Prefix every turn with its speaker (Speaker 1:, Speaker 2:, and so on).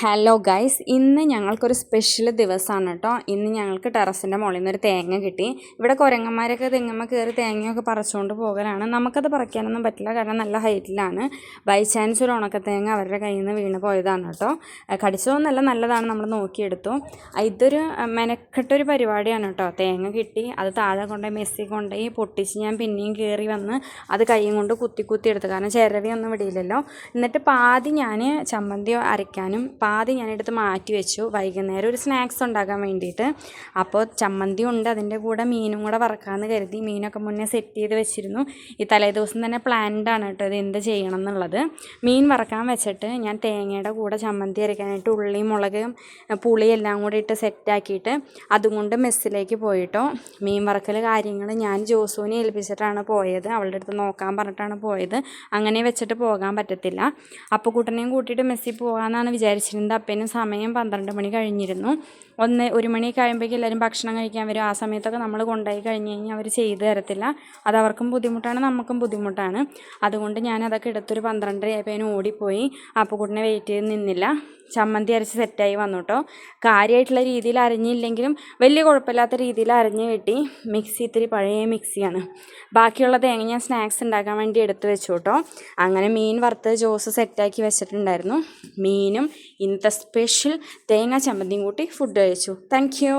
Speaker 1: Hello guys, ഇന്ന് ഞങ്ങൾക്കൊരു special ദിവസമാണ് കേട്ടോ. ഇന്ന് ഞങ്ങൾക്ക് ടെറസിൻ്റെ മുകളിൽ നിന്നൊരു തേങ്ങ കിട്ടി. ഇവിടെ കുരങ്ങന്മാരൊക്കെ തെങ്ങമ്മ കയറി തേങ്ങയൊക്കെ പറിച്ചുകൊണ്ട് പോകലാണ്. നമുക്കത് പറിക്കാനൊന്നും പറ്റില്ല, കാരണം നല്ല ഹൈറ്റിലാണ്. ബൈ ചാൻസ് ഒരു ഉണക്കത്തേങ്ങ അവരുടെ കയ്യിൽ നിന്ന് വീണ് പോയതാണ് കേട്ടോ. കടിച്ചതൊന്നല്ല, നല്ലതാണ്, നമ്മൾ നോക്കിയെടുത്തു. ഇതൊരു മെനക്കെട്ടൊരു പരിപാടിയാണ് കേട്ടോ. തേങ്ങ കിട്ടി, അത് താഴെ കൊണ്ടുപോയി മെസ്സി കൊണ്ടുപോയി പൊട്ടിച്ച് ഞാൻ പിന്നെയും കയറി വന്ന് അത് കൈയും കൊണ്ട് കുത്തി എടുത്തു, കാരണം ചിരവിയൊന്നും വിടിയില്ലല്ലോ. എന്നിട്ട് പാതി ഞാൻ ചമ്മന്തി അരയ്ക്കാനും പാതി ഞാനെടുത്ത് മാറ്റി വെച്ചു, വൈകുന്നേരം ഒരു സ്നാക്സ് ഉണ്ടാക്കാൻ വേണ്ടിയിട്ട്. അപ്പോൾ ചമ്മന്തി ഉണ്ട്, അതിൻ്റെ കൂടെ മീനും കൂടെ വറക്കാമെന്ന് കരുതി. മീനൊക്കെ മുന്നേ സെറ്റ് ചെയ്ത് വെച്ചിരുന്നു. ഈ തലേദിവസം തന്നെ പ്ലാൻഡാണ് കേട്ടോ ഇത് എന്ത് ചെയ്യണം എന്നുള്ളത്. മീൻ വറക്കാൻ വെച്ചിട്ട് ഞാൻ തേങ്ങയുടെ കൂടെ ചമ്മന്തി അരയ്ക്കാനായിട്ട് ഉള്ളി, മുളക്, പുളി എല്ലാം കൂടി ഇട്ട് സെറ്റാക്കിയിട്ട് അതും കൊണ്ട് മെസ്സിലേക്ക് പോയിട്ടോ. മീൻ വറക്കൽ കാര്യങ്ങൾ ഞാൻ ജോസുവിനെ ഏൽപ്പിച്ചിട്ടാണ് പോയത്, അവളുടെ അടുത്ത് നോക്കാൻ പറഞ്ഞിട്ടാണ് പോയത്. അങ്ങനെ വെച്ചിട്ട് പോകാൻ പറ്റത്തില്ല. അപ്പോൾ കൂട്ടനെയും കൂട്ടിയിട്ട് മെസ്സിൽ പോകാമെന്നാണ് വിചാരിച്ചിരുന്നത്. അപ്പേനും സമയം 12 മണി കഴിഞ്ഞിരുന്നു. 1 മണിയൊക്കെ ആകുമ്പോഴേക്കും എല്ലാവരും ഭക്ഷണം കഴിക്കാൻ വരും. ആ സമയത്തൊക്കെ നമ്മൾ കൊണ്ടുപോയി കഴിഞ്ഞ് കഴിഞ്ഞാൽ അവർ ചെയ്തു തരത്തില്ല. അതവർക്കും ബുദ്ധിമുട്ടാണ്, നമുക്കും ബുദ്ധിമുട്ടാണ്. അതുകൊണ്ട് ഞാനതൊക്കെ എടുത്തൊരു 12:30 ആയപ്പോഴേനും ഓടിപ്പോയി. അപ്പുക്കുട്ടനെ വെയിറ്റ് ചെയ്ത് നിന്നില്ല. ചമ്മന്തി അരച്ച് സെറ്റായി വന്നു കേട്ടോ. കാര്യമായിട്ടുള്ള രീതിയിൽ അരിഞ്ഞില്ലെങ്കിലും വലിയ കുഴപ്പമില്ലാത്ത രീതിയിൽ അരിഞ്ഞ് കിട്ടി. മിക്സി ഇത്തിരി പഴയ മിക്സിയാണ്. ബാക്കിയുള്ള തേങ്ങ ഞാൻ സ്നാക്സ് ഉണ്ടാക്കാൻ വേണ്ടി എടുത്ത് വെച്ചു കേട്ടോ. അങ്ങനെ മീൻ വറുത്ത് ജോസ് സെറ്റാക്കി വെച്ചിട്ടുണ്ടായിരുന്നു. മീനും ഇന്നത്തെ സ്പെഷ്യൽ തേങ്ങ ചമ്മന്തിയും കൂട്ടി ഫുഡ് കഴിച്ചു. Thank you.